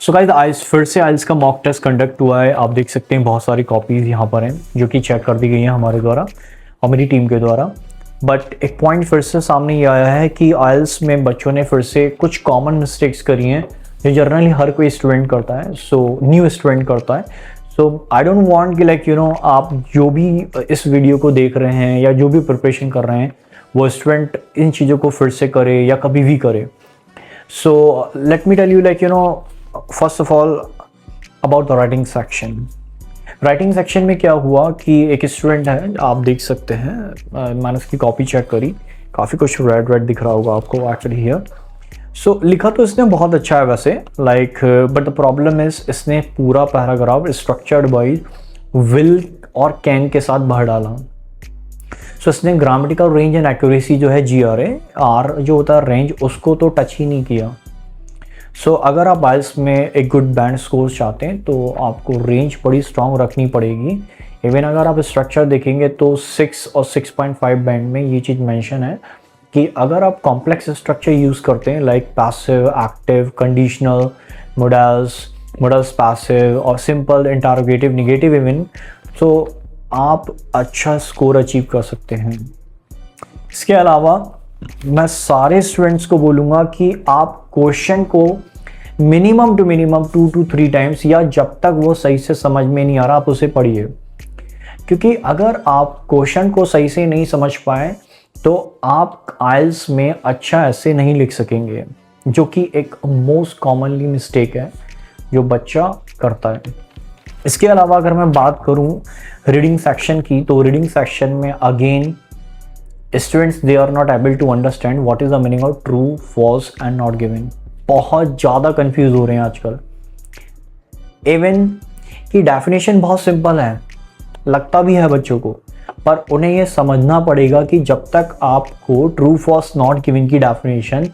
So guys आइल्स फिर से आइल्स का मॉक टेस्ट कंडक्ट हुआ है। आप देख सकते हैं बहुत सारी कॉपीज़ यहाँ पर हैं जो कि चेक कर दी गई हैं हमारे द्वारा और मेरी टीम के द्वारा। बट एक पॉइंट फिर से सामने ये आया है कि आइल्स में बच्चों ने फिर से कुछ कॉमन मिस्टेक्स करी हैं जो जनरली हर कोई स्टूडेंट करता है, सो न्यू स्टूडेंट करता है। सो आई डोंट वांट कि लाइक आप जो भी इस वीडियो को देख रहे हैं या जो भी प्रिपरेशन कर रहे हैं वो स्टूडेंट इन चीज़ों को फिर से करे या कभी भी करे। So let me tell you first of all about the writing section. Writing section में क्या हुआ कि एक स्टूडेंट है, आप देख सकते हैं, मैंने उसकी कॉपी चेक करी, काफ़ी कुछ रेड रेड दिख रहा होगा आपको एक्चुअली हियर। सो लिखा तो इसने बहुत अच्छा है वैसे, like but the problem is इसने पूरा पैराग्राफ स्ट्रक्चर्ड बाय विल और कैन के साथ भर डाला। सो इसने ग्रामेटिकल रेंज एंड एक्यूरेसी जो है GRA जो होता है रेंज, उसको तो टच ही नहीं किया। सो अगर आप आइल्स में एक गुड बैंड स्कोर चाहते हैं तो आपको रेंज बड़ी स्ट्रॉन्ग रखनी पड़ेगी। इवन अगर आप स्ट्रक्चर देखेंगे तो 6 और 6.5 बैंड में ये चीज़ मेंशन है कि अगर आप कॉम्प्लेक्स स्ट्रक्चर यूज़ करते हैं like passive, active, conditional, models passive और सिंपल, इंटरोगेटिव, नेगेटिव इवन, तो आप अच्छा स्कोर अचीव कर सकते हैं। इसके अलावा मैं सारे स्टूडेंट्स को बोलूँगा कि आप क्वेश्चन को minimum two minimum 2 to 3 times या जब तक वो सही से समझ में नहीं आ रहा आप उसे पढ़िए, क्योंकि अगर आप क्वेश्चन को सही से नहीं समझ पाए तो आप आइल्स में अच्छा ऐसे नहीं लिख सकेंगे, जो कि एक मोस्ट कॉमनली मिस्टेक है जो बच्चा करता है। इसके अलावा अगर मैं बात करूं रीडिंग सेक्शन की, तो रीडिंग सेक्शन में again students they are not able to understand what is the meaning of true, false and not given. बहुत ज़्यादा कंफ्यूज हो रहे हैं आजकल। इवन की डेफिनेशन बहुत सिंपल है, लगता भी है बच्चों को, पर उन्हें यह समझना पड़ेगा कि जब तक आपको ट्रू, फॉल्स, नॉट गिवन की डेफिनेशन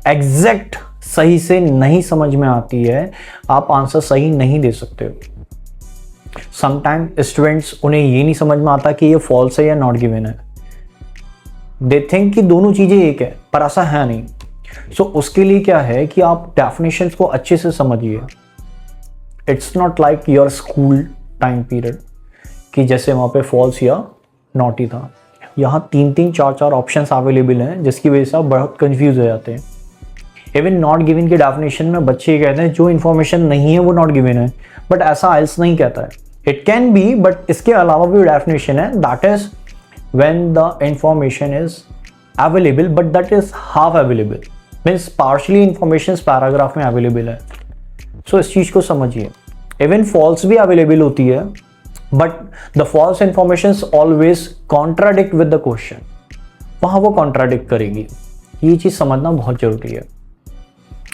एग्जैक्ट सही से नहीं समझ में आती है, आप आंसर सही नहीं दे सकते। समटाइम स्टूडेंट्स, उन्हें ये नहीं समझ में आता कि ये फॉल्स है या नॉट गिवन है। दे थिंक कि दोनों चीज़ें एक है, पर ऐसा है नहीं। सो उसके लिए क्या है कि आप डेफिनेशंस को अच्छे से समझिए। It's not like your school time period कि जैसे वहाँ पे फॉल्स या नॉट ही था। यहाँ 3-3, 4-4 ऑप्शंस अवेलेबल हैं, जिसकी वजह से आप बहुत कंफ्यूज हो जाते हैं। इवन नॉट गिवन की डेफिनेशन में बच्चे कहते हैं जो इन्फॉर्मेशन नहीं है वो नॉट गिवन है, बट ऐसा आइल्स नहीं कहता है। इट कैन बी, बट इसके अलावा भी डेफिनेशन है, that is when the information is available but that is half available, means partially information paragraph में अवेलेबल है। सो इस चीज़ को समझिए। इवन फॉल्स भी अवेलेबल होती है, but the false information always contradict with the question, वहाँ वो कॉन्ट्राडिक्ट करेगी। ये चीज़ समझना बहुत ज़रूरी है।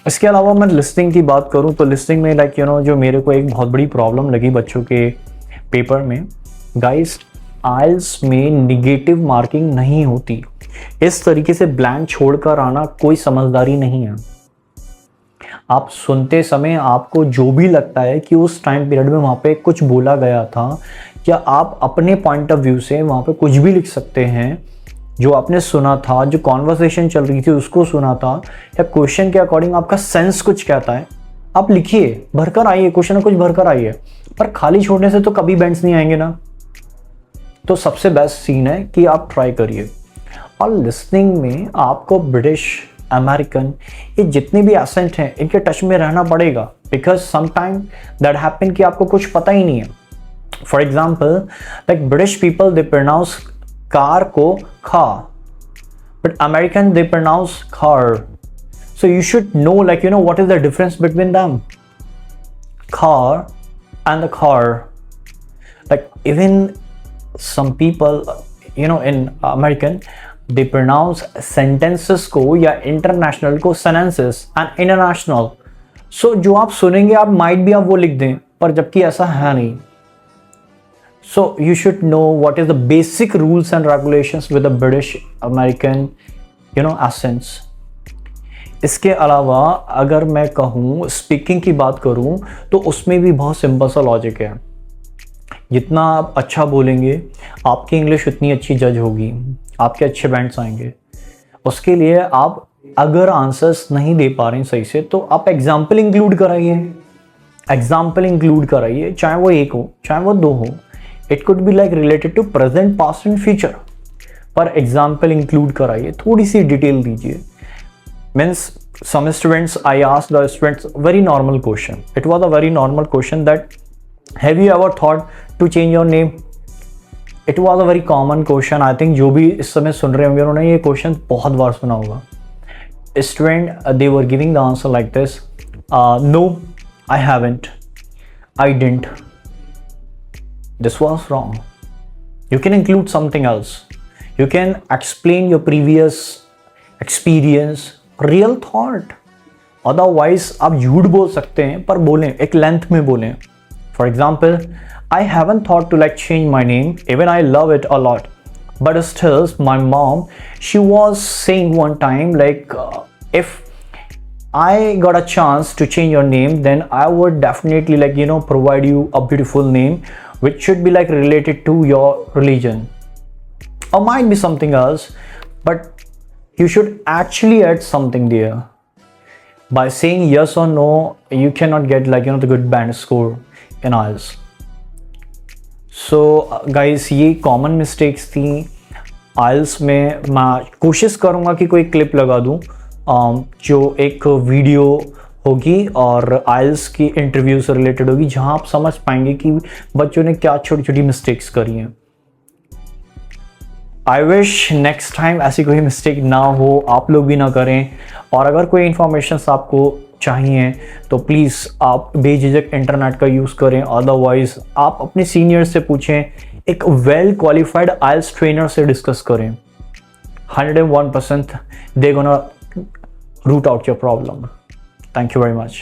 इसके अलावा मैं लिस्टिंग की बात करूं तो लिस्टिंग में लाइक जो मेरे को एक बहुत बड़ी प्रॉब्लम लगी बच्चों के पेपर में, गाइस आइल्स में निगेटिव मार्किंग नहीं होती। इस तरीके से ब्लैंक छोड़कर आना कोई समझदारी नहीं है। आप सुनते समय आपको जो भी लगता है कि उस टाइम पीरियड में वहाँ पे कुछ बोला गया था, या आप अपने पॉइंट ऑफ व्यू से वहाँ पे कुछ भी लिख सकते हैं जो आपने सुना था, जो कॉन्वर्सेशन चल रही थी उसको सुना था, या क्वेश्चन के अकॉर्डिंग आपका सेंस कुछ कहता है, आप लिखिए, भरकर आइए, क्वेश्चन में कुछ भरकर आइए। पर खाली छोड़ने से तो कभी बैंड्स नहीं आएंगे ना। तो सबसे बेस्ट सीन है कि आप ट्राई करिए। और लिसनिंग में आपको ब्रिटिश, अमेरिकन, ये जितने भी एसेंट हैं इनके टच में रहना पड़ेगा, बिकॉज समटाइम दैट हैपन कि आपको कुछ पता ही नहीं है। For example like British people they pronounce car को खा, but American they pronounce car. So you should know what is the difference between them. Car and the car. Like even some people, in American they pronounce sentences को या international को sentences and international. So जो आप सुनेंगे आप might भी आप वो लिख दें, पर जबकि ऐसा है नहीं। So you should know what is the basic rules and regulations with the British, American, accents. इसके अलावा अगर मैं कहूँ स्पीकिंग की बात करूँ तो उसमें भी बहुत सिंपल सा लॉजिक है। जितना आप अच्छा बोलेंगे आपकी इंग्लिश उतनी अच्छी जज होगी, आपके अच्छे बैंड्स आएंगे। उसके लिए आप अगर आंसर्स नहीं दे पा रहे हैं सही से तो आप एग्जाम्पल इंक्लूड कराइए, एग्जाम्पल इंक्लूड कराइए, चाहे वो एक हो चाहे वो दो हो, it could be like related to present past and future, पर एग्जाम्पल इंक्लूड कराइए, थोड़ी सी डिटेल दीजिए। Means some students, I asked the students very normal question. It was a very normal question that have you ever thought to change your name? It was a very common question. I think जो भी इस समय सुन रहे होंगे उन्होंने ये question बहुत बार सुना होगा। Student they were giving the answer like this, no, I haven't, I didn't. This was wrong. You can include something else. You can explain your previous experience, real thought. Otherwise आप झूठ बोल सकते हैं पर बोलें, एक लेंथ में बोलें। For example, I haven't thought to like change my name, even I love it a lot, but still my mom she was saying one time like if I got a chance to change your name, then I would definitely like provide you a beautiful name which should be like related to your religion or might be something else, but you should actually add something there. By saying yes or no, you cannot get like the good band score in IELTS. So guys, ये common mistakes थी IELTS में। मैं कोशिश करूँगा कि कोई clip लगा दूँ जो एक वीडियो होगी और IELTS की इंटरव्यू से रिलेटेड होगी, जहाँ आप समझ पाएंगे कि बच्चों ने क्या छोटी छोटी मिस्टेक्स करी हैं। आई विश नेक्स्ट टाइम ऐसी कोई मिस्टेक ना हो, आप लोग भी ना करें। और अगर कोई इन्फॉर्मेशन आपको चाहिए तो प्लीज़ आप बेझिझक इंटरनेट का यूज़ करें, अदरवाइज आप अपने सीनियर से पूछें, एक वेल क्वालिफाइड IELTS ट्रेनर से डिस्कस करें। 101% they gonna root out your problem. Thank you very much.